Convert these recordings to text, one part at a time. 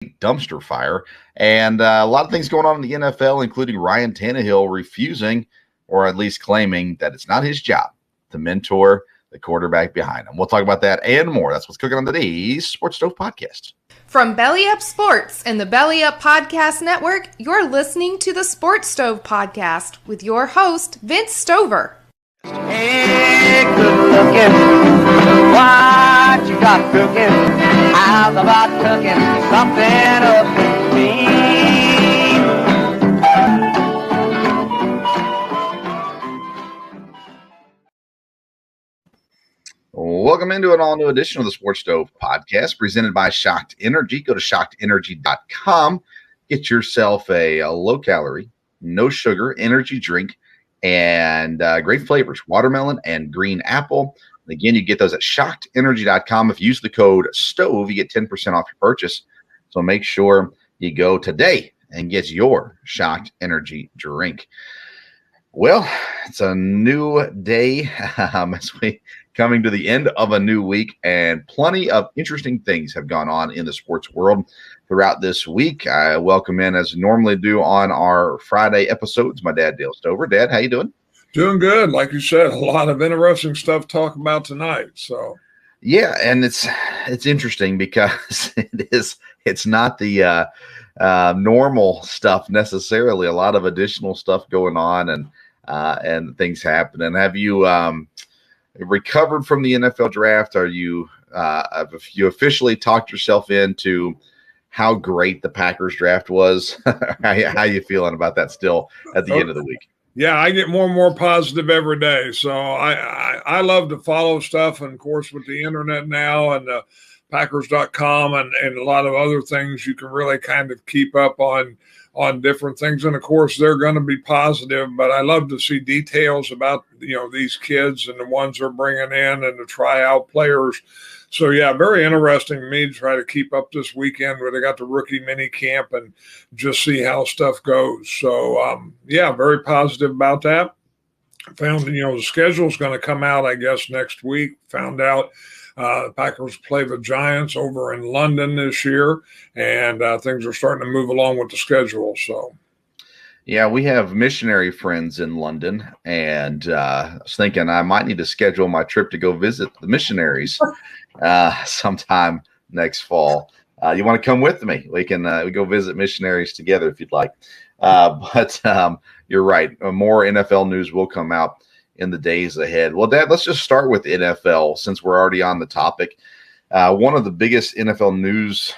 complete dumpster fire. And a lot of things going on in the NFL, including Ryan Tannehill refusing, or at least claiming, that it's not his job to mentor the quarterback behind him. We'll talk about that and more. That's what's cooking on today's Sports Stove Podcast. From Belly Up Sports and the Belly Up Podcast Network, you're listening to the Sports Stove Podcast with your host, Vince Stover. Hey, good looking, what you got cooking? How's about cooking something up to me? Welcome into an all-new edition of the Sports Stove Podcast presented by Shocked Energy. Go to shockedenergy.com. Get yourself a low-calorie, no-sugar energy drink and great flavors, watermelon and green apple. Again, you get those at shockedenergy.com. If you use the code STOVE, you get 10% off your purchase. So make sure you go today and get your Shocked Energy drink. Well, it's a new day as we coming to the end of a new week, and plenty of interesting things have gone on in the sports world throughout this week. I welcome in, as normally do on our Friday episodes, my dad, Dale Stover. Dad, how you doing? Doing good. Like you said, a lot of interesting stuff to talk about tonight. So, yeah, and it's interesting because it's not the normal stuff necessarily. A lot of additional stuff going on and things happening. Have you recovered from the NFL draft? Are you have you officially talked yourself into how great the Packers draft was? How you feeling about that still at the end of the week? Yeah, I get more and more positive every day. So I love to follow stuff, and of course with the internet now and Packers.com and a lot of other things, you can really kind of keep up on different things. And of course, they're going to be positive, but I love to see details about, these kids and the ones they're bringing in and the tryout players. So yeah, very interesting to me to try to keep up this weekend where they got the rookie mini camp and just see how stuff goes. So yeah, very positive about that. Found, the schedule is going to come out, I guess, next week. Found out the Packers play the Giants over in London this year, and things are starting to move along with the schedule. So, yeah, we have missionary friends in London, and I was thinking I might need to schedule my trip to go visit the missionaries sometime next fall. You want to come with me? We can we go visit missionaries together if you'd like. But you're right. More NFL news will come out in the days ahead. Well, Dad, let's just start with NFL since we're already on the topic. One of the biggest NFL news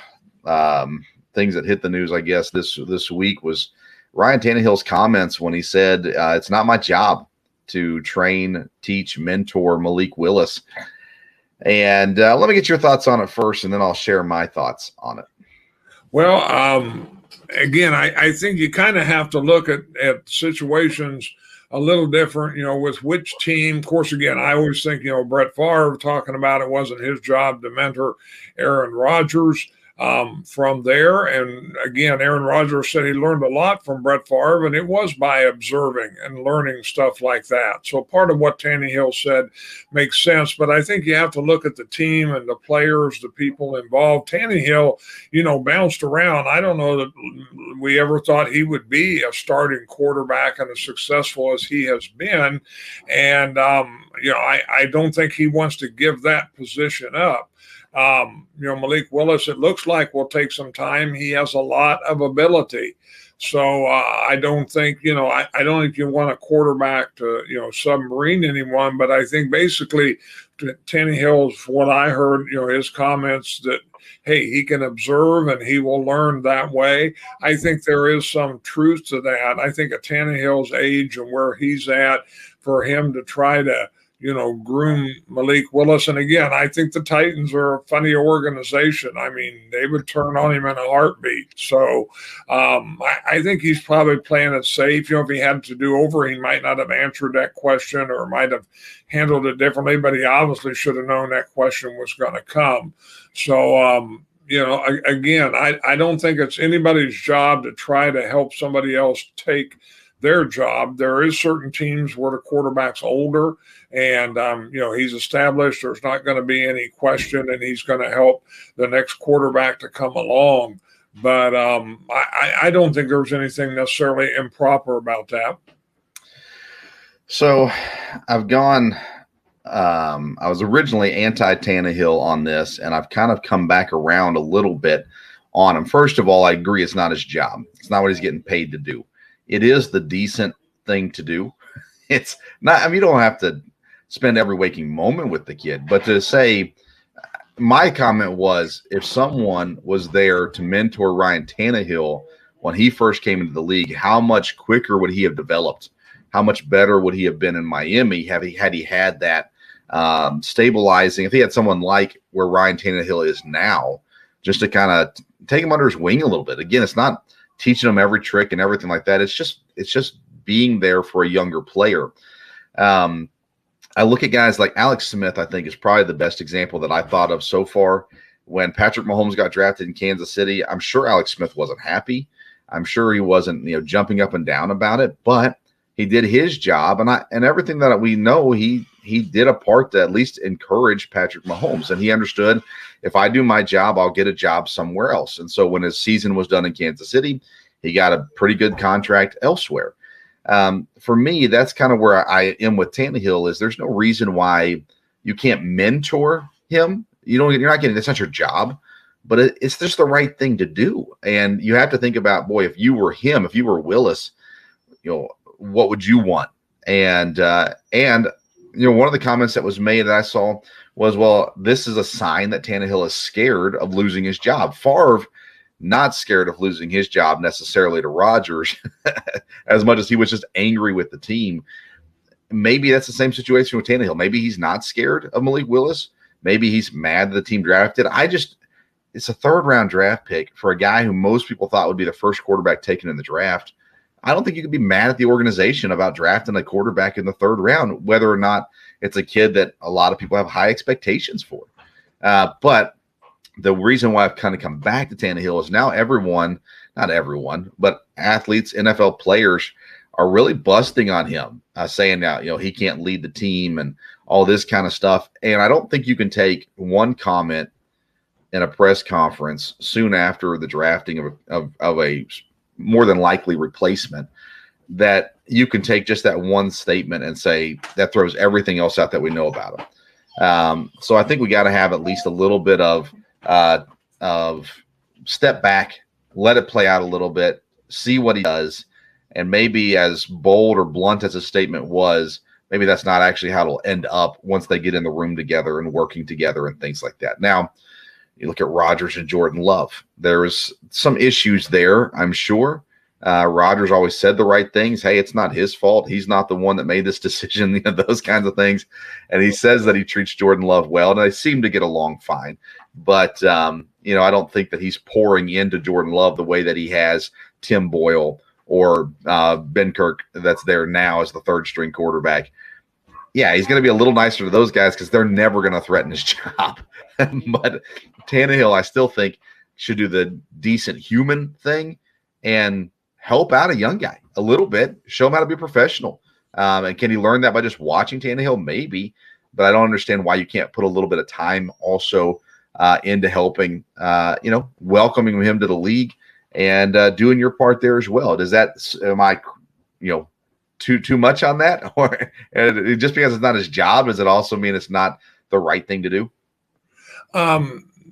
things that hit the news, I guess, this week was Ryan Tannehill's comments when he said, it's not my job to train, teach, mentor Malik Willis. And let me get your thoughts on it first, and then I'll share my thoughts on it. Well, again, I think you kind of have to look at situations a little different, with which team. Of course, again, I always think, Brett Favre talking about it wasn't his job to mentor Aaron Rodgers from there. And again, Aaron Rodgers said he learned a lot from Brett Favre, and it was by observing and learning stuff like that. So part of what Tannehill said makes sense, but I think you have to look at the team and the players, the people involved. Tannehill, bounced around. I don't know that we ever thought he would be a starting quarterback and as successful as he has been. And, I don't think he wants to give that position up. Malik Willis, it looks like will take some time. He has a lot of ability. So I don't think, I don't think you want a quarterback to, submarine anyone, but I think basically Tannehill's, what I heard, his comments that, hey, he can observe and he will learn that way. I think there is some truth to that. I think at Tannehill's age and where he's at, for him to try to, groom Malik Willis. And again, I think the Titans are a funny organization. I mean, they would turn on him in a heartbeat. So I think he's probably playing it safe. If he had to do over, he might not have answered that question or might have handled it differently, but he obviously should have known that question was going to come. So, again, I don't think it's anybody's job to try to help somebody else take their job. There is certain teams where the quarterback's older and, he's established. There's not going to be any question, and he's going to help the next quarterback to come along. But I don't think there's anything necessarily improper about that. So I've gone, I was originally anti-Tannehill on this, and I've kind of come back around a little bit on him. First of all, I agree it's not his job. It's not what he's getting paid to do. It is the decent thing to do. It's not, I mean, you don't have to spend every waking moment with the kid, but to say, my comment was, if someone was there to mentor Ryan Tannehill when he first came into the league, how much quicker would he have developed? How much better would he have been in Miami had he had that stabilizing? If he had someone like where Ryan Tannehill is now, just to kind of take him under his wing a little bit. Again, it's not teaching him every trick and everything like that. It's just being there for a younger player. I look at guys like Alex Smith, I think is probably the best example that I thought of so far. When Patrick Mahomes got drafted in Kansas City, I'm sure Alex Smith wasn't happy. I'm sure he wasn't, jumping up and down about it, but he did his job. And everything that we know, he did a part to at least encourage Patrick Mahomes. And he understood, if I do my job, I'll get a job somewhere else. And so when his season was done in Kansas City, he got a pretty good contract elsewhere. For me, that's kind of where I am with Tannehill. Is there's no reason why you can't mentor him. You're not getting, that's not your job, but it's just the right thing to do. And you have to think about, boy, if you were him, if you were Willis, what would you want? And one of the comments that was made that I saw was, well, this is a sign that Tannehill is scared of losing his job. Favre, not scared of losing his job necessarily to Rodgers as much as he was just angry with the team. Maybe that's the same situation with Tannehill. Maybe he's not scared of Malik Willis. Maybe he's mad that the team drafted. It's a third-round draft pick for a guy who most people thought would be the first quarterback taken in the draft. I don't think you could be mad at the organization about drafting a quarterback in the third round, whether or not it's a kid that a lot of people have high expectations for. But the reason why I've kind of come back to Tannehill is now not everyone, but athletes, NFL players are really busting on him, saying now, he can't lead the team and all this kind of stuff. And I don't think you can take one comment in a press conference soon after the drafting of a more than likely replacement that you can take just that one statement and say that throws everything else out that we know about him. So I think we got to have at least a little bit of step back, let it play out a little bit, see what he does, and maybe as bold or blunt as a statement was, maybe that's not actually how it'll end up once they get in the room together and working together and things like that. Now, you look at Rodgers and Jordan Love. There's some issues there, I'm sure. Rodgers always said the right things. Hey, it's not his fault. He's not the one that made this decision, those kinds of things. And he says that he treats Jordan Love well, and they seem to get along fine. But, I don't think that he's pouring into Jordan Love the way that he has Tim Boyle or Ben Kirk that's there now as the third-string quarterback. Yeah, he's going to be a little nicer to those guys because they're never going to threaten his job. But Tannehill, I still think, should do the decent human thing and help out a young guy a little bit, show him how to be a professional. And can he learn that by just watching Tannehill? Maybe, but I don't understand why you can't put a little bit of time also into helping, welcoming him to the league and doing your part there as well. Am I, too much on that? Or just because it's not his job, does it also mean it's not the right thing to do?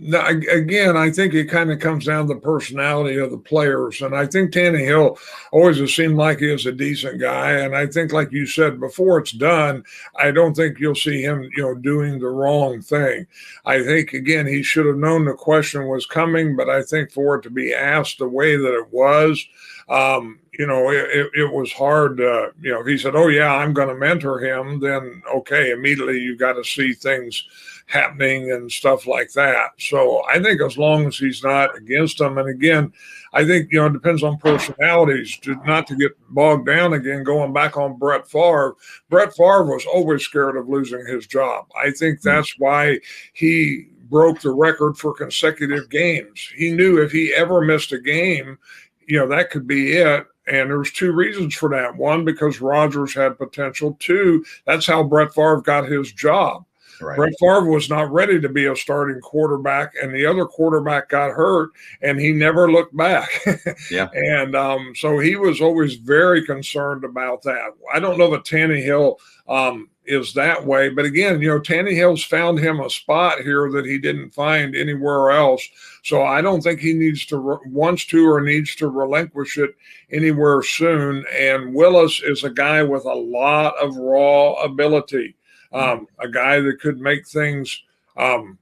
Now, again, I think it kind of comes down to the personality of the players. And I think Tannehill always has seemed like he is a decent guy. And I think, like you said, before it's done, I don't think you'll see him, doing the wrong thing. I think, again, he should have known the question was coming, but I think for it to be asked the way that it was, it was hard. If he said, oh, yeah, I'm going to mentor him, then, okay, immediately you got to see things happening and stuff like that. So I think as long as he's not against them, and again, I think, it depends on personalities, not to get bogged down again, going back on Brett Favre. Brett Favre was always scared of losing his job. I think that's why he broke the record for consecutive games. He knew if he ever missed a game, that could be it. And there's two reasons for that. One, because Rodgers had potential. Two, that's how Brett Favre got his job. Right. Brett Favre was not ready to be a starting quarterback, and the other quarterback got hurt, and he never looked back. Yeah. And so he was always very concerned about that. I don't know that Tannehill is that way, but again, Tannehill's found him a spot here that he didn't find anywhere else. So I don't think he needs to relinquish it anywhere soon. And Willis is a guy with a lot of raw ability, a guy that could make things happen.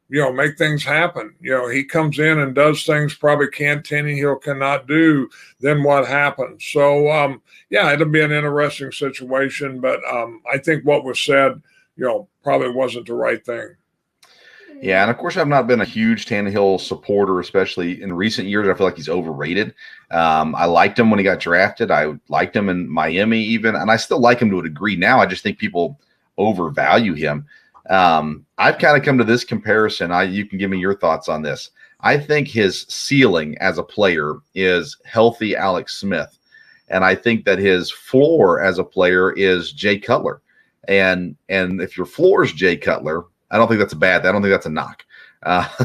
He comes in and does things probably Tannehill cannot do. Then what happens? So, it'll be an interesting situation. But I think what was said, probably wasn't the right thing. Yeah, and of course, I've not been a huge Tannehill supporter, especially in recent years. I feel like he's overrated. I liked him when he got drafted. I liked him in Miami even, and I still like him to a degree now. I just think people overvalue him. I've kind of come to this comparison. You can give me your thoughts on this. I think his ceiling as a player is healthy Alex Smith. And I think that his floor as a player is Jay Cutler. And if your floor is Jay Cutler, I don't think that's I don't think that's a knock.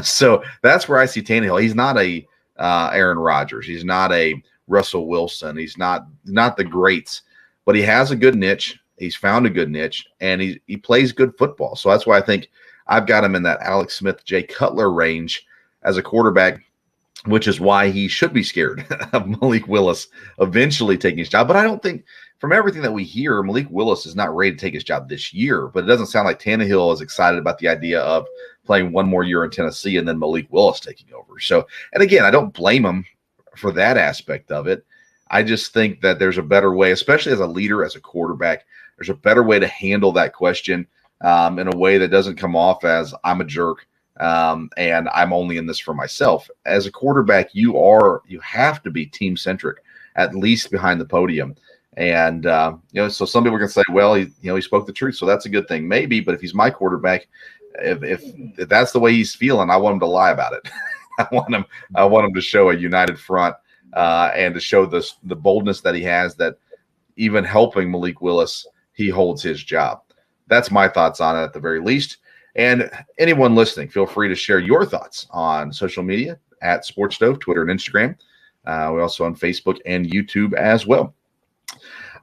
So that's where I see Tannehill. He's not a Aaron Rodgers. He's not a Russell Wilson. He's not the greats, but he has a good niche. He's found a good niche, and he plays good football. So that's why I think I've got him in that Alex Smith, Jay Cutler range as a quarterback, which is why he should be scared of Malik Willis eventually taking his job. But I don't think, from everything that we hear, Malik Willis is not ready to take his job this year. But it doesn't sound like Tannehill is excited about the idea of playing one more year in Tennessee and then Malik Willis taking over. So, and again, I don't blame him for that aspect of it. I just think that there's a better way, especially as a leader, as a quarterback, there's a better way to handle that question in a way that doesn't come off as I'm a jerk and I'm only in this for myself. As a quarterback, you have to be team centric, at least behind the podium. And so some people are going to say, well, he spoke the truth, so that's a good thing, maybe. But if he's my quarterback, if that's the way he's feeling, I want him to lie about it. I want him to show a united front and to show the boldness that he has, that even helping Malik Willis, he holds his job. That's my thoughts on it at the very least. And anyone listening, feel free to share your thoughts on social media at Sports Stove, Twitter and Instagram. We're also on Facebook and YouTube as well.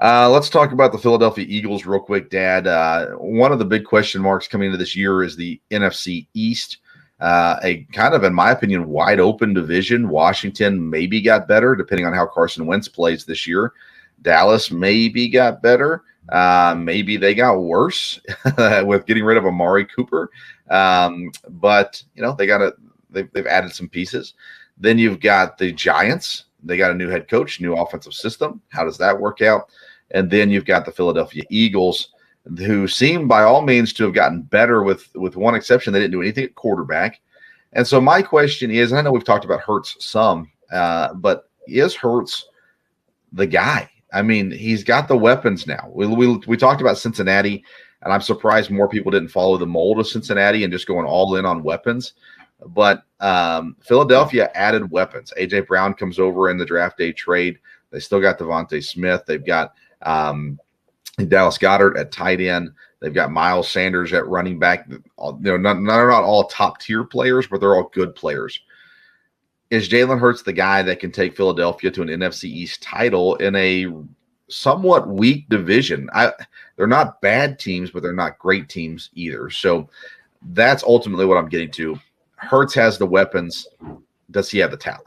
Let's talk about the Philadelphia Eagles real quick, Dad. One of the big question marks coming into this year is the NFC East. A kind of, in my opinion, wide open division. Washington maybe got better, depending on how Carson Wentz plays this year. Dallas maybe got better. Maybe they got worse with getting rid of Amari Cooper. But they've added some pieces. Then you've got the Giants. They got a new head coach, new offensive system. How does that work out? And then you've got the Philadelphia Eagles, who seem by all means to have gotten better with one exception. They didn't do anything at quarterback. And so my question is, and I know we've talked about Hurts some, but is Hurts the guy? I mean, he's got the weapons now. We talked about Cincinnati, and I'm surprised more people didn't follow the mold of Cincinnati and just going all in on weapons. But Philadelphia added weapons. A.J. Brown comes over in the draft day trade. They still got Devontae Smith. They've got Dallas Goedert at tight end. They've got Miles Sanders at running back. Not all top tier players, but they're all good players. Is Jalen Hurts the guy that can take Philadelphia to an NFC East title in a somewhat weak division? They're not bad teams, but they're not great teams either. So that's ultimately what I'm getting to. Hurts has the weapons. Does he have the talent?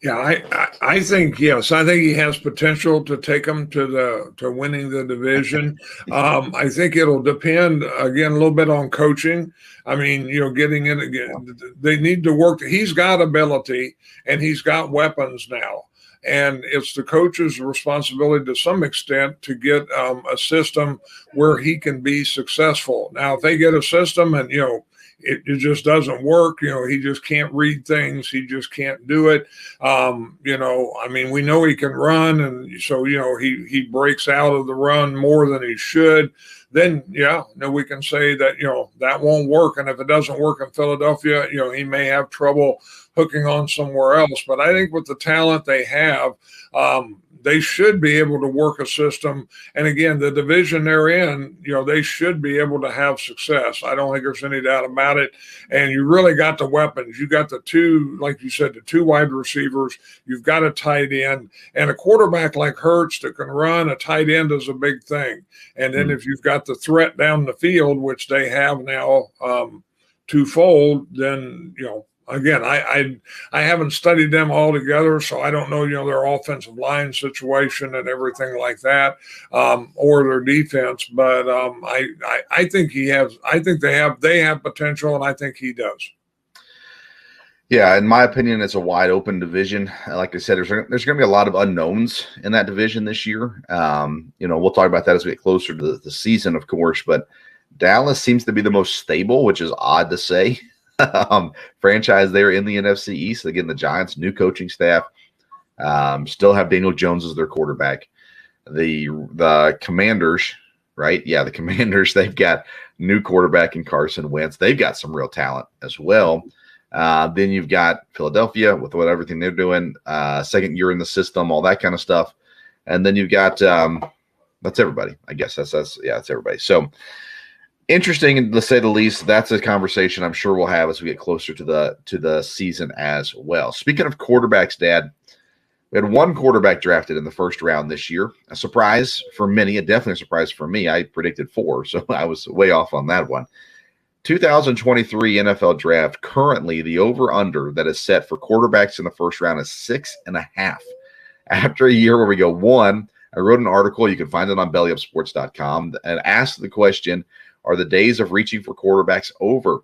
Yeah, I think yes. I think he has potential to take them to winning the division. I think it'll depend again a little bit on coaching. I mean, getting in again, they need to work. He's got ability and he's got weapons now, and it's the coach's responsibility to some extent to get a system where he can be successful. Now, if they get a system and it just doesn't work. He just can't read things. He just can't do it. I mean, we know he can run, and so he breaks out of the run more than he should. Then we can say that that won't work. And if it doesn't work in Philadelphia, he may have trouble hooking on somewhere else. But I think with the talent they have, they should be able to work a system. And again, the division they're in, they should be able to have success. I don't think there's any doubt about it. And you really got the weapons. You got the two, like you said, the two wide receivers. You've got a tight end and a quarterback like Hurts that can run. A tight end is a big thing. And then if you've got the threat down the field, which they have now twofold, then, again, I haven't studied them all together, so I don't know, their offensive line situation and everything like that, or their defense. But I think they have potential, and I think he does. Yeah, in my opinion, it's a wide open division. Like I said, there's going to be a lot of unknowns in that division this year. We'll talk about that as we get closer to the season, of course. But Dallas seems to be the most stable, which is odd to say. Franchise there in the NFC East. Again, the Giants, new coaching staff, still have Daniel Jones as their quarterback. The Commanders, right? Yeah, the Commanders, they've got new quarterback in Carson Wentz. They've got some real talent as well. Then you've got Philadelphia with everything they're doing, second year in the system, all that kind of stuff. And then you've got that's everybody. I guess that's everybody. So interesting, to say the least. That's a conversation I'm sure we'll have as we get closer to the season as well. Speaking of quarterbacks, Dad, we had one quarterback drafted in the first round this year. A surprise for many, definitely a surprise for me. I predicted 4, so I was way off on that one. 2023 NFL draft, currently the over-under that is set for quarterbacks in the first round is 6.5. After a year where we go 1, I wrote an article, you can find it on bellyupsports.com, and asked the question, are the days of reaching for quarterbacks over?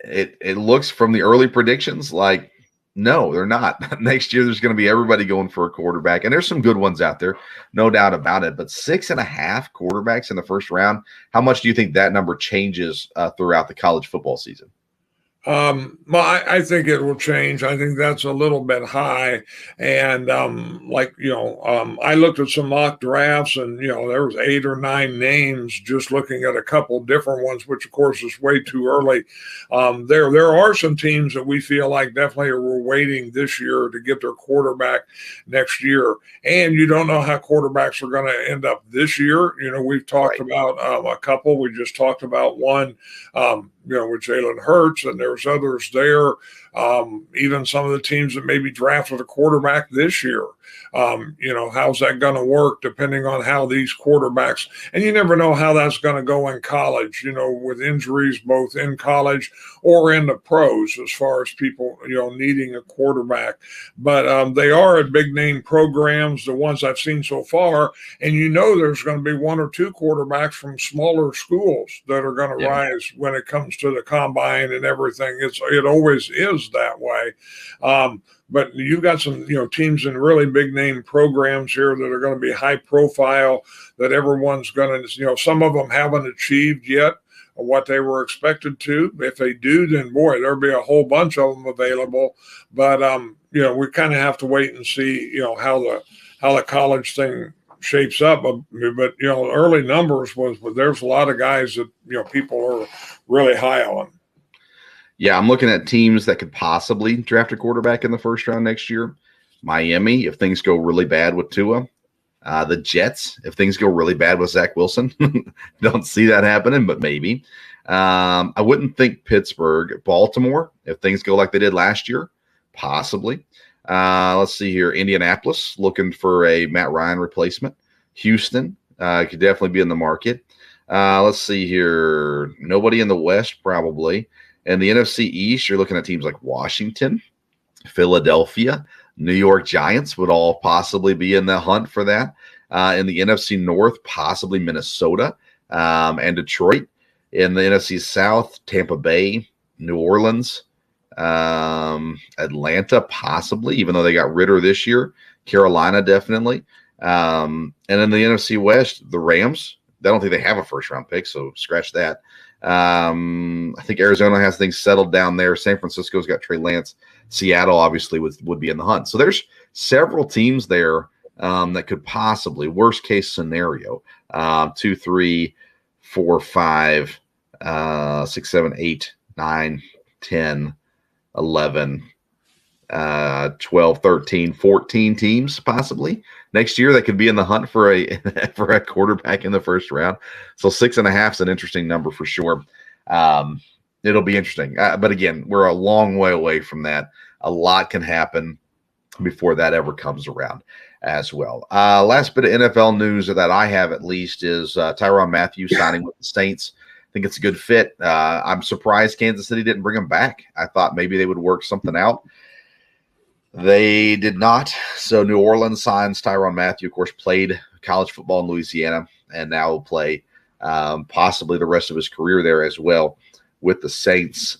It looks from the early predictions like, no, they're not. Next year, there's going to be everybody going for a quarterback, and there's some good ones out there, no doubt about it. But 6.5 quarterbacks in the first round, how much do you think that number changes throughout the college football season? Well, I think it will change. I think that's a little bit high. And I looked at some mock drafts, and there was 8 or 9 names just looking at a couple different ones, which of course is way too early. There are some teams that we feel like definitely were waiting this year to get their quarterback next year. And you don't know how quarterbacks are going to end up this year. We've talked about a couple. We just talked about one. With Jalen Hurts, and there's others there. Even some of the teams that maybe drafted a quarterback this year. How's that going to work depending on how these quarterbacks, and you never know how that's going to go in college, with injuries both in college or in the pros as far as people, needing a quarterback. But they are at big name programs, the ones I've seen so far. And there's going to be 1 or 2 quarterbacks from smaller schools that are going to rise when it comes to the combine and everything. It always is that way. But you've got some, teams in really big name programs here that are going to be high profile, that everyone's going to, some of them haven't achieved yet what they were expected to. If they do, then boy, there'll be a whole bunch of them available. But, we kind of have to wait and see, how the college thing shapes up. But early numbers there's a lot of guys that, people are really high on. Yeah, I'm looking at teams that could possibly draft a quarterback in the first round next year. Miami, if things go really bad with Tua. The Jets, if things go really bad with Zach Wilson. Don't see that happening, but maybe. I wouldn't think Pittsburgh. Baltimore, if things go like they did last year, possibly. Let's see here. Indianapolis, looking for a Matt Ryan replacement. Houston could definitely be in the market. Let's see here. Nobody in the West, probably. In the NFC East, you're looking at teams like Washington, Philadelphia, New York Giants would all possibly be in the hunt for that. In the NFC North, possibly Minnesota and Detroit. In the NFC South, Tampa Bay, New Orleans, Atlanta possibly, even though they got Ritter this year. Carolina definitely. And in the NFC West, the Rams. I don't think they have a first-round pick, so scratch that. I think Arizona has things settled down there. San Francisco's got Trey Lance. Seattle obviously would be in the hunt. So there's several teams there that could possibly, worst case scenario, 2, 3, 4, 5, 6, 7, 8, 9, 10, 11, 12, 13, 14 teams possibly next year that could be in the hunt for a for a quarterback in the first round. So 6.5 is an interesting number for sure. It'll be interesting. But again, we're a long way away from that. A lot can happen before that ever comes around as well. Last bit of NFL news that I have at least is Tyrann Mathieu signing with the Saints. I think it's a good fit. I'm surprised Kansas City didn't bring him back. I thought maybe they would work something out. They did not. So New Orleans signs Tyrann Mathieu, of course, played college football in Louisiana and now will play possibly the rest of his career there as well with the Saints.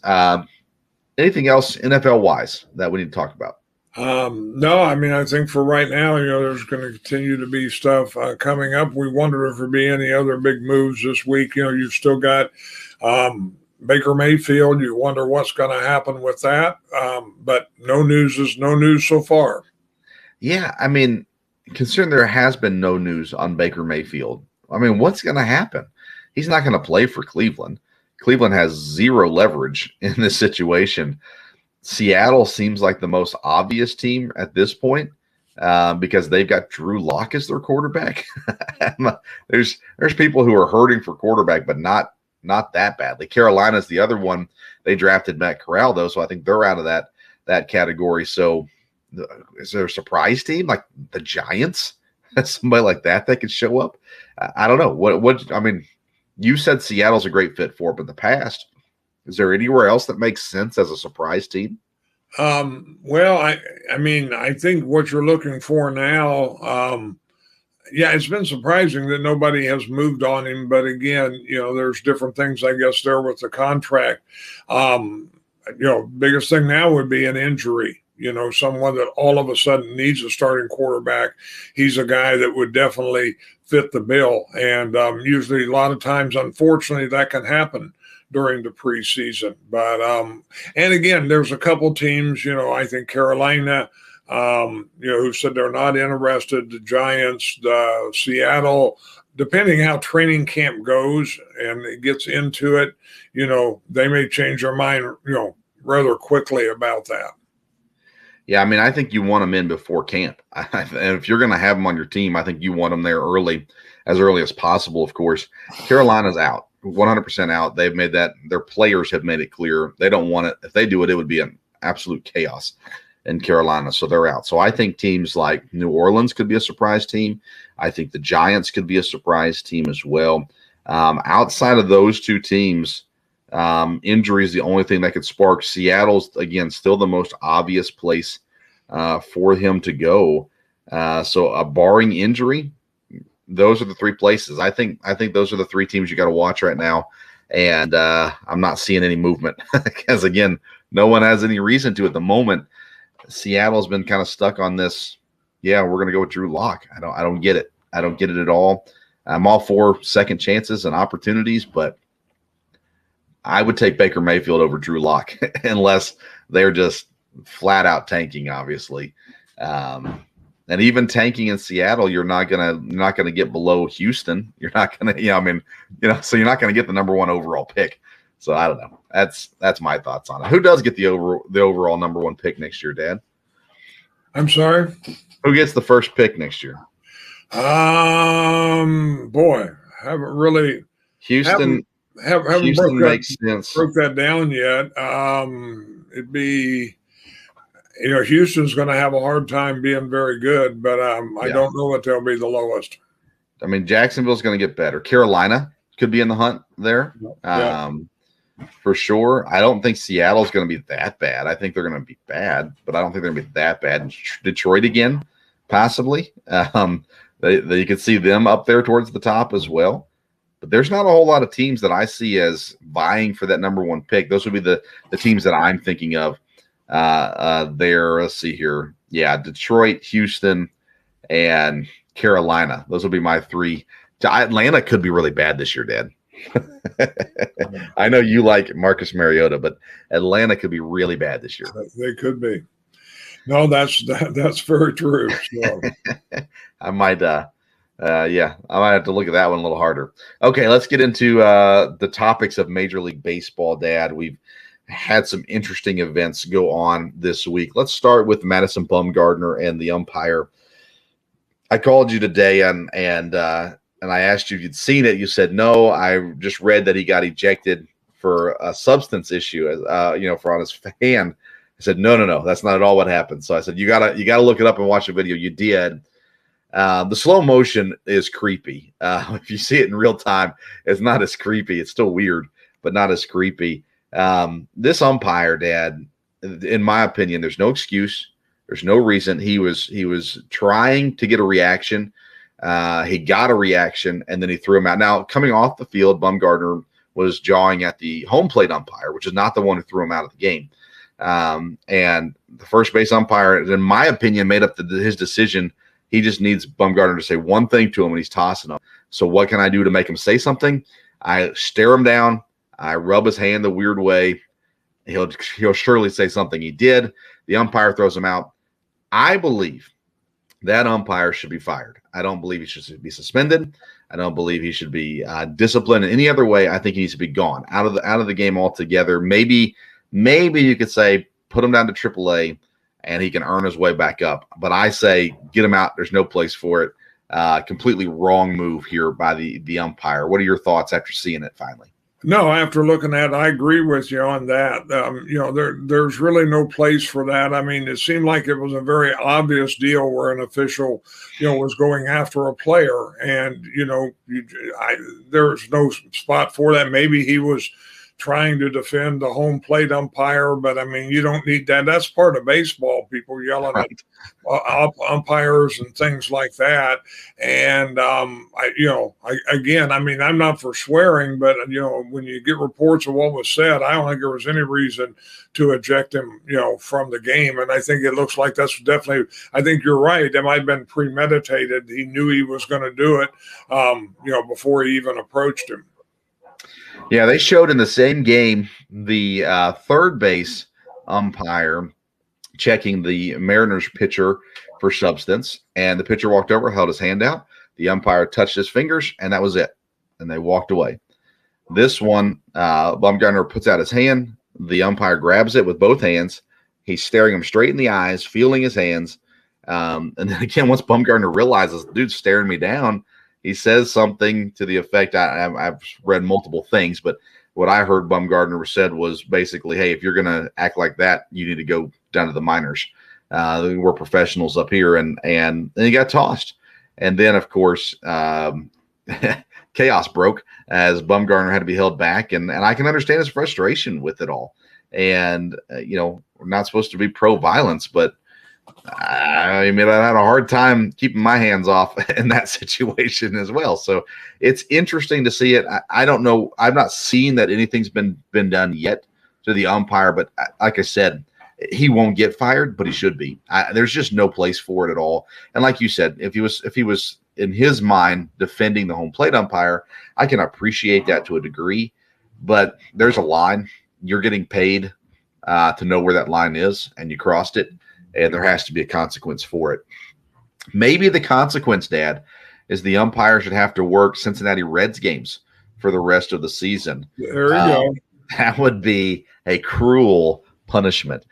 Anything else NFL-wise that we need to talk about? No, I mean, I think for right now, there's going to continue to be stuff coming up. We wonder if there'll be any other big moves this week. You've still got Baker Mayfield. You wonder what's going to happen with that. But no news is no news so far. Yeah, I mean, considering there has been no news on Baker Mayfield, I mean, what's going to happen? He's not going to play for Cleveland. Cleveland has zero leverage in this situation. Seattle seems like the most obvious team at this point because they've got Drew Lock as their quarterback. There's people who are hurting for quarterback, but not that badly. Carolina's the other one. They drafted Matt Corral, though, so I think they're out of that category. So is there a surprise team like the Giants? Somebody like that could show up? I don't know. What I mean, you said Seattle's a great fit for it, but in the past, is there anywhere else that makes sense as a surprise team? Well, I mean, I think what you're looking for now, it's been surprising that nobody has moved on him. But again, there's different things, I guess, there with the contract. Biggest thing now would be an injury. Someone that all of a sudden needs a starting quarterback. He's a guy that would definitely fit the bill. And usually a lot of times, unfortunately, that can happen during the preseason. But and again, there's a couple teams, I think Carolina, who said they're not interested, the Giants, the Seattle, depending how training camp goes and it gets into it, they may change their mind, rather quickly about that. Yeah, I mean, I think you want them in before camp. And if you're going to have them on your team, I think you want them there early as possible, of course. Carolina's out. 100% out. They've made that. Their players have made it clear they don't want it. If they do it, it would be an absolute chaos in Carolina. So they're out. So I think teams like New Orleans could be a surprise team. I think the Giants could be a surprise team as well. Outside of those two teams, injury is the only thing that could spark. Seattle's, again, still the most obvious place for him to go. So barring injury, those are the three places. I think those are the three teams you got to watch right now. And I'm not seeing any movement because, again, no one has any reason to at the moment. Seattle's been kind of stuck on this. Yeah, we're going to go with Drew Lock. I don't get it. I don't get it at all. I'm all for second chances and opportunities, but I would take Baker Mayfield over Drew Lock unless they're just flat out tanking, obviously. And even tanking in Seattle, you're not gonna get below Houston. You're not gonna, so you're not gonna get the number one overall pick. So I don't know. That's my thoughts on it. Who does get the overall number one pick next year, Dad? I'm sorry? Who gets the first pick next year? Boy, haven't really Houston. Houston makes sense. Broke that down yet. It'd be. Houston's going to have a hard time being very good, but I don't know what they'll be the lowest. I mean, Jacksonville's going to get better. Carolina could be in the hunt there, for sure. I don't think Seattle's going to be that bad. I think they're going to be bad, but I don't think they're going to be that bad. Detroit again, possibly. You could see them up there towards the top as well. But there's not a whole lot of teams that I see as vying for that number one pick. Those would be the teams that I'm thinking of. Let's see here. Yeah, Detroit, Houston, and Carolina. Those will be my three. Atlanta could be really bad this year, Dad. I know you like Marcus Mariota, but Atlanta could be really bad this year. They could be. No, that's very true. So. I might have to look at that one a little harder. Okay, let's get into the topics of Major League Baseball, Dad. We've had some interesting events go on this week. Let's start with Madison Bumgarner and the umpire. I called you today and I asked you if you'd seen it. You said no. I just read that he got ejected for a substance issue, for on his hand. I said no, that's not at all what happened. So I said you gotta look it up and watch the video. You did. The slow motion is creepy. If you see it in real time, it's not as creepy. It's still weird, but not as creepy. This umpire, Dad, in my opinion, there's no excuse. There's no reason. He was trying to get a reaction. He got a reaction, and then he threw him out. Now, coming off the field, Bumgarner was jawing at the home plate umpire, which is not the one who threw him out of the game. And the first base umpire, in my opinion, made up his decision. He just needs Bumgarner to say one thing to him when he's tossing him. So what can I do to make him say something? I stare him down. I rub his hand the weird way. He'll surely say something. He did. The umpire throws him out. I believe that umpire should be fired. I don't believe he should be suspended. I don't believe he should be disciplined in any other way. I think he needs to be gone out of the game altogether. Maybe you could say put him down to AAA and he can earn his way back up. But I say get him out. There's no place for it. Completely wrong move here by the umpire. What are your thoughts after seeing it finally? No, after looking at it, I agree with you on that. There's really no place for that. I mean, it seemed like it was a very obvious deal where an official, was going after a player, and there's no spot for that. Maybe he was trying to defend the home plate umpire, but I mean, you don't need that. That's part of baseball. People yelling at umpires and things like that. And I'm not for swearing, but when you get reports of what was said, I don't think there was any reason to eject him, from the game. And I think it looks like that's definitely. I think you're right. It might have been premeditated. He knew he was going to do it, before he even approached him. Yeah, they showed in the same game the third base umpire checking the Mariners pitcher for substance, and the pitcher walked over, held his hand out. The umpire touched his fingers, and that was it. And they walked away. This one, Bumgarner puts out his hand. The umpire grabs it with both hands. He's staring him straight in the eyes, feeling his hands. And then again, once Bumgarner realizes, dude's staring me down, he says something to the effect, I've read multiple things, but what I heard Bumgarner said was basically, hey, if you're going to act like that, you need to go down to the minors. We're professionals up here. And then he got tossed. And then, of course, chaos broke as Bumgarner had to be held back. And I can understand his frustration with it all. And, we're not supposed to be pro-violence, but I mean, I had a hard time keeping my hands off in that situation as well. So it's interesting to see it. I don't know. I've not seen that anything's been done yet to the umpire, but like I said, he won't get fired, but he should be. There's just no place for it at all. And like you said, if he was in his mind defending the home plate umpire, I can appreciate that to a degree, but there's a line. You're getting paid to know where that line is, and you crossed it. And there has to be a consequence for it. Maybe the consequence, Dad, is the umpire should have to work Cincinnati Reds games for the rest of the season. There you go. That would be a cruel punishment.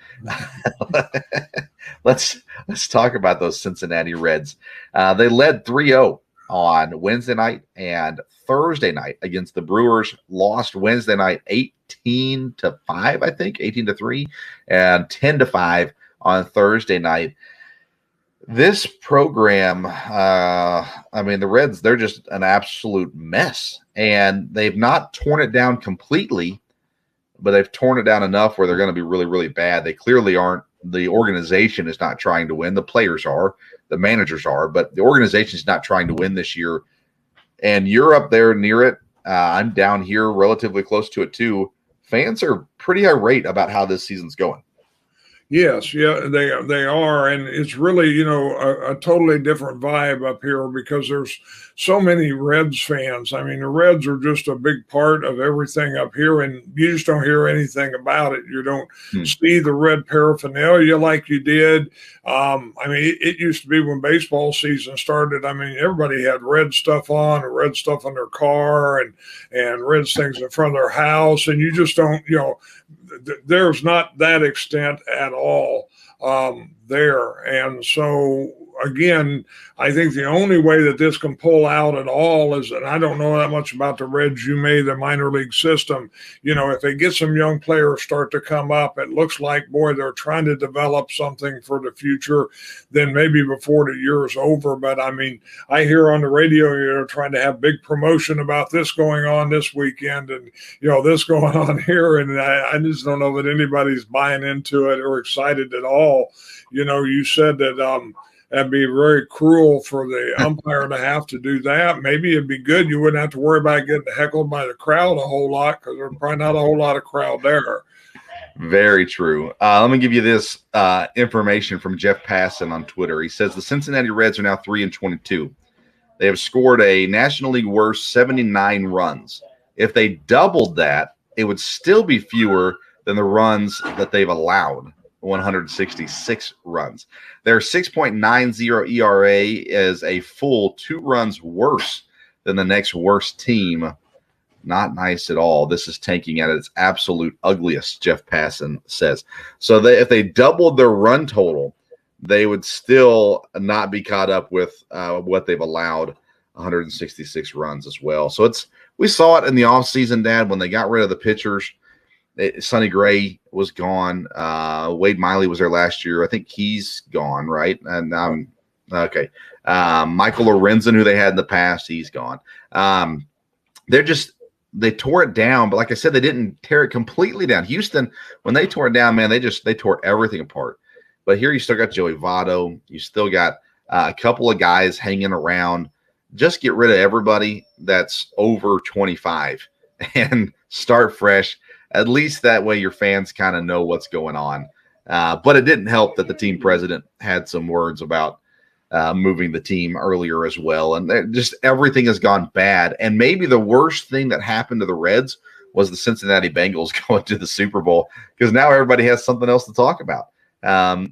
Let's talk about those Cincinnati Reds. They led 3-0 on Wednesday night and Thursday night against the Brewers. Lost Wednesday night 18-5, I think, 18-3, and 10-5. On Thursday night. This program, the Reds, they're just an absolute mess. And they've not torn it down completely, but they've torn it down enough where they're going to be really, really bad. They clearly aren't. The organization is not trying to win. The players are. The managers are. But the organization is not trying to win this year. And you're up there near it. I'm down here relatively close to it, too. Fans are pretty irate about how this season's going. Yes, yeah, they are, and it's really a totally different vibe up here because there's so many Reds fans. I mean, the Reds are just a big part of everything up here, and you just don't hear anything about it. You don't see the red paraphernalia like you did. It used to be when baseball season started. I mean, everybody had red stuff on, or red stuff on their car, and red things in front of their house, and you just don't, there's not that extent at all there. And so, again, I think the only way that this can pull out at all is, and I don't know that much about the Reds, the minor league system, if they get some young players start to come up, it looks like, boy, they're trying to develop something for the future, then maybe before the year is over. But I mean, I hear on the radio, you're trying to have big promotion about this going on this weekend and, this going on here. And I just don't know that anybody's buying into it or excited at all. You said that, that'd be very cruel for the umpire to have to do that. Maybe it'd be good. You wouldn't have to worry about getting heckled by the crowd a whole lot because there's probably not a whole lot of crowd there. Very true. Let me give you this information from Jeff Passan on Twitter. He says the Cincinnati Reds are now 3-22. They have scored a National League worst 79 runs. If they doubled that, it would still be fewer than the runs that they've allowed. 166 runs. Their 6.90 ERA is a full 2 runs worse than the next worst team. Not nice at all. This is tanking at its absolute ugliest, Jeff Passan says. So if they doubled their run total, they would still not be caught up with what they've allowed, 166 runs as well. So we saw it in the offseason, Dad, when they got rid of the pitchers. Sonny Gray was gone. Wade Miley was there last year. I think he's gone, right? And okay. Michael Lorenzen, who they had in the past, he's gone. They tore it down, but like I said, they didn't tear it completely down. Houston, when they tore it down, man, they tore everything apart. But here you still got Joey Votto. You still got a couple of guys hanging around. Just get rid of everybody that's over 25 and start fresh. At least that way your fans kind of know what's going on. But it didn't help that the team president had some words about moving the team earlier as well. And just everything has gone bad. And maybe the worst thing that happened to the Reds was the Cincinnati Bengals going to the Super Bowl, because now everybody has something else to talk about.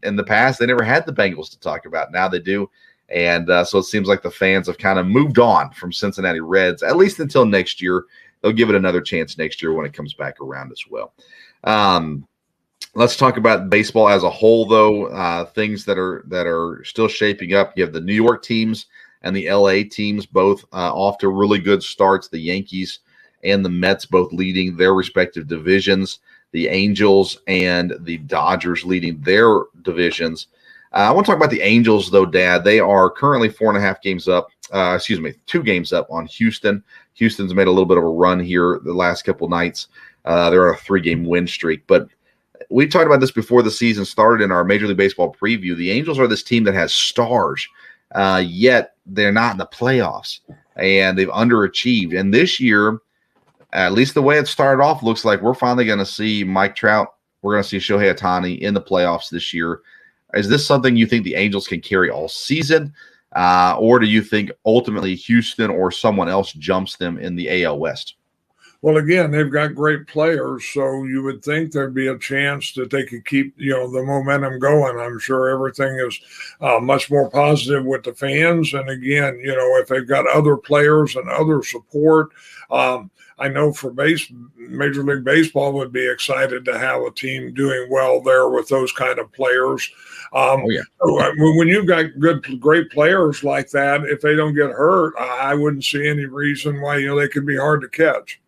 In the past, they never had the Bengals to talk about. Now they do. And so it seems like the fans have kind of moved on from Cincinnati Reds, at least until next year. They'll give it another chance next year when it comes back around as well. Let's talk about baseball as a whole, though. Things that are still shaping up. You have the New York teams and the LA teams both off to really good starts. The Yankees and the Mets both leading their respective divisions. The Angels and the Dodgers leading their divisions. I want to talk about the Angels, though, Dad. They are currently 4.5 games up. 2 games up on Houston. Houston's made a little bit of a run here the last couple nights. They're on a 3-game win streak. But we talked about this before the season started in our Major League Baseball preview. The Angels are this team that has stars, yet they're not in the playoffs, and they've underachieved. And this year, at least the way it started off, looks like we're finally going to see Mike Trout. We're going to see Shohei Ohtani in the playoffs this year. Is this something you think the Angels can carry all season? Or do you think ultimately Houston or someone else jumps them in the AL West? Well, again, they've got great players, so you would think there'd be a chance that they could keep, the momentum going. I'm sure everything is much more positive with the fans. And again, if they've got other players and other support, I know for Major League Baseball would be excited to have a team doing well there with those kind of players. When you've got great players like that, if they don't get hurt, I wouldn't see any reason why they could be hard to catch.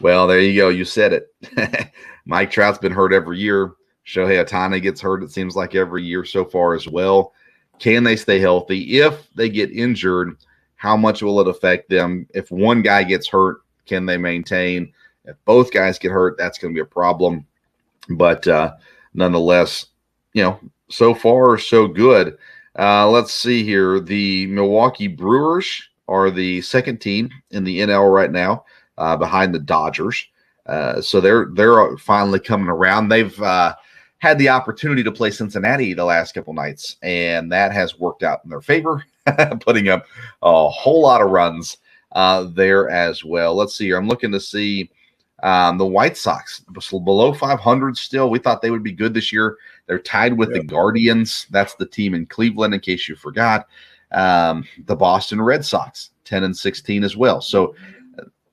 Well, there you go. You said it. Mike Trout's been hurt every year. Shohei Ohtani gets hurt, it seems like, every year so far as well. Can they stay healthy? If they get injured, how much will it affect them? If one guy gets hurt, can they maintain? If both guys get hurt, that's going to be a problem. But nonetheless, so far so good. Let's see here. The Milwaukee Brewers are the second team in the NL right now, behind the Dodgers. So they're finally coming around. They've had the opportunity to play Cincinnati the last couple nights, and that has worked out in their favor, putting up a whole lot of runs there as well. Let's see here. I'm looking to see the White Sox below 500 still. We thought they would be good this year. They're tied with the Guardians. That's the team in Cleveland, in case you forgot. The Boston Red Sox, 10-16 as well. So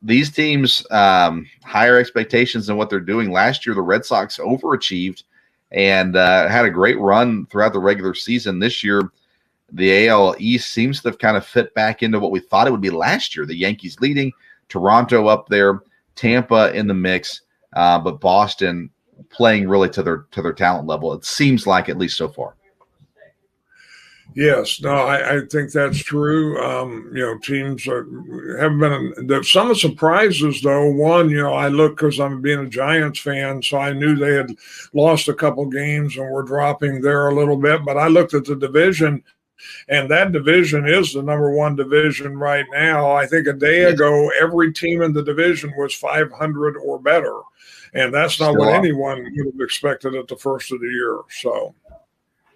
these teams higher expectations than what they're doing. Last year, the Red Sox overachieved and had a great run throughout the regular season. This year, the AL East seems to have kind of fit back into what we thought it would be last year. The Yankees leading, Toronto up there, Tampa in the mix, but Boston playing really to their talent level. It seems like, at least so far. Yes, no, I think that's true. Teams have been some of the surprises, though. One, I look because I'm being a Giants fan, so I knew they had lost a couple games and were dropping there a little bit. But I looked at the division, and that division is the number one division right now. I think a day ago, every team in the division was 500 or better, and that's not what anyone would have expected at the first of the year. So.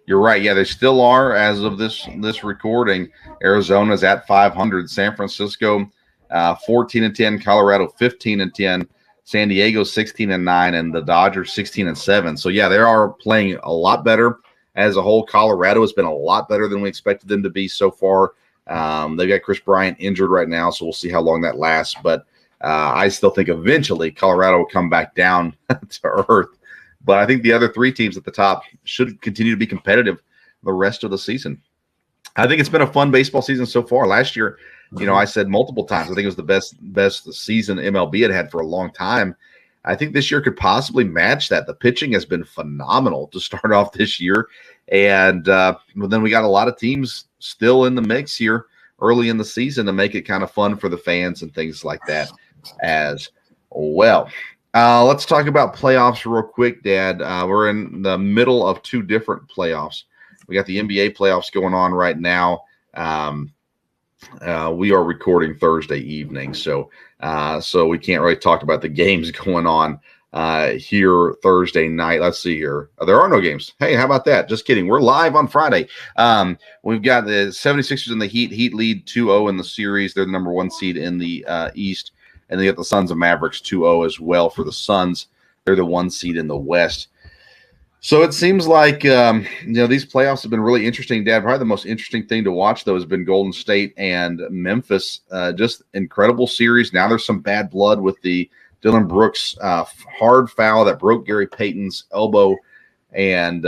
You're right. Yeah, they still are as of this recording. Arizona's at 500. San Francisco, 14-10. Colorado, 15-10. San Diego, 16-9, and the Dodgers, 16-7. So yeah, they are playing a lot better as a whole. Colorado has been a lot better than we expected them to be so far. They've got Chris Bryant injured right now, so we'll see how long that lasts. But I still think eventually Colorado will come back down to earth. But I think the other three teams at the top should continue to be competitive the rest of the season. I think it's been a fun baseball season so far. Last year, I said multiple times, I think it was the best season MLB had for a long time. I think this year could possibly match that. The pitching has been phenomenal to start off this year. And then we got a lot of teams still in the mix here early in the season to make it kind of fun for the fans and things like that as well. Let's talk about playoffs real quick, Dad. We're in the middle of two different playoffs. We got the NBA playoffs going on right now. We are recording Thursday evening, so we can't really talk about the games going on here Thursday night. Let's see here. There are no games. Hey, how about that? Just kidding. We're live on Friday. We've got the 76ers and the Heat. Heat lead 2-0 in the series. They're the number one seed in the East. And they got the Suns and Mavericks 2-0 as well for the Suns. They're the one seed in the West. So it seems like, these playoffs have been really interesting, Dad. Probably the most interesting thing to watch, though, has been Golden State and Memphis. Just incredible series. Now there's some bad blood with the Dylan Brooks hard foul that broke Gary Payton's elbow and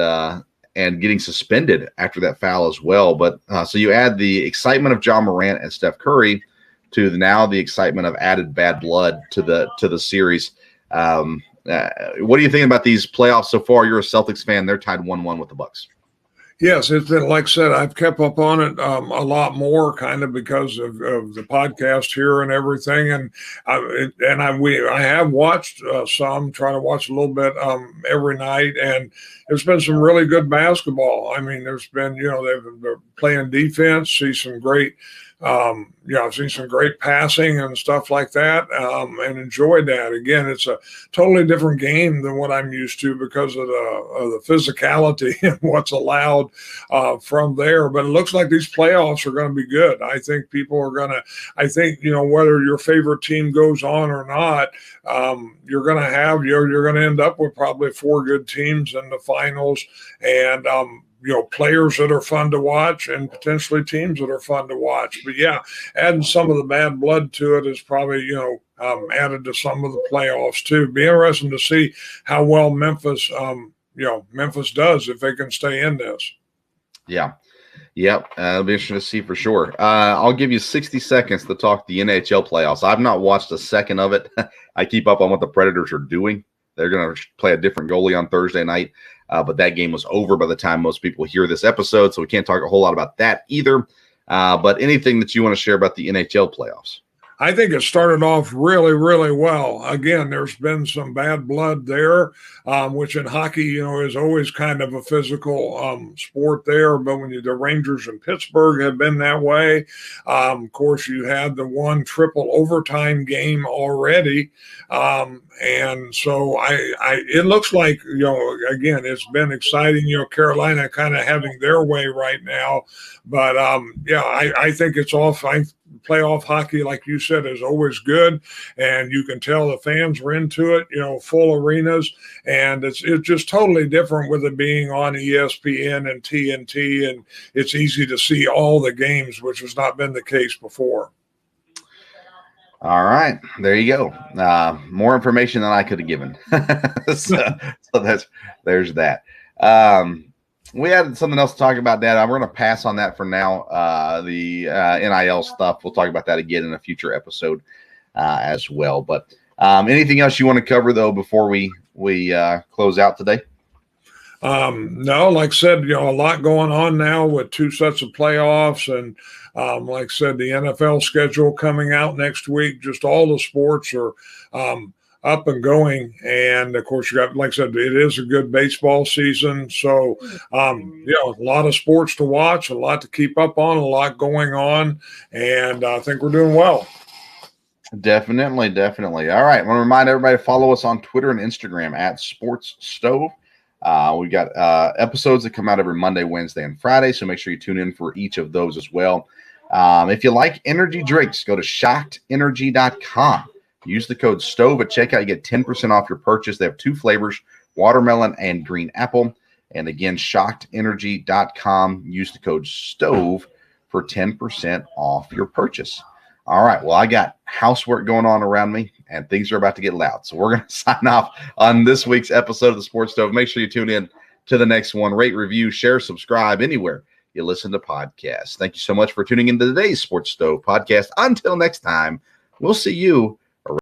getting suspended after that foul as well. But so you add the excitement of John Morant and Steph Curry to now the excitement of added bad blood to the series. What do you think about these playoffs so far? You're a Celtics fan. They're tied 1-1 with the Bucks. Yes, it's been, like I said, I've kept up on it a lot more, kind of because of the podcast here and everything. And I have watched some, try to watch a little bit every night, and there's been some really good basketball. I mean, there's been, they're playing defense, see some great. I've seen some great passing and stuff like that, and enjoyed that. Again, it's a totally different game than what I'm used to because of the physicality and what's allowed from there. But it looks like these playoffs are going to be good. I think people are going to. I think whether your favorite team goes on or not, you're going to have you're going to end up with probably 4 good teams in the finals, and players that are fun to watch and potentially teams that are fun to watch. But yeah, adding some of the bad blood to it is probably, added to some of the playoffs too. Be interesting to see how well Memphis does if they can stay in this. Yeah. Yep. It'll be interesting to see for sure. I'll give you 60 seconds to talk the NHL playoffs. I've not watched a second of it. I keep up on what the Predators are doing. They're going to play a different goalie on Thursday night. But that game was over by the time most people hear this episode, so we can't talk a whole lot about that either. But anything that you want to share about the NHL playoffs? I think it started off really, really well. Again, there's been some bad blood there, which in hockey, is always kind of a physical sport there. But when the Rangers in Pittsburgh have been that way, of course, you had the one triple overtime game already. And so it looks like, again, it's been exciting, Carolina kind of having their way right now. But I think it's off. Playoff hockey, like you said, is always good, and you can tell the fans were into it. Full arenas, and it's just totally different with it being on ESPN and TNT, and it's easy to see all the games, which has not been the case before. All right, there you go. More information than I could have given. so there's that. We had something else to talk about, Dad. We're going to pass on that for now. The NIL stuff, we'll talk about that again in a future episode as well. But anything else you want to cover though before we close out today? No, like I said, a lot going on now with 2 sets of playoffs, and like I said, the NFL schedule coming out next week. Just all the sports are up and going, and of course, you got, like I said, it is a good baseball season, so a lot of sports to watch, a lot to keep up on, a lot going on, and I think we're doing well. Definitely. All right, I want to remind everybody to follow us on Twitter and Instagram at Sports Stove. We got episodes that come out every Monday, Wednesday, and Friday, so make sure you tune in for each of those as well. If you like energy drinks, go to shockedenergy.com. Use the code STOVE at checkout. You get 10% off your purchase. They have 2 flavors, watermelon and green apple. And again, shockedenergy.com. Use the code STOVE for 10% off your purchase. All right, well, I got housework going on around me, and things are about to get loud. So we're going to sign off on this week's episode of the Sports Stove. Make sure you tune in to the next one. Rate, review, share, subscribe anywhere you listen to podcasts. Thank you so much for tuning into today's Sports Stove podcast. Until next time, we'll see you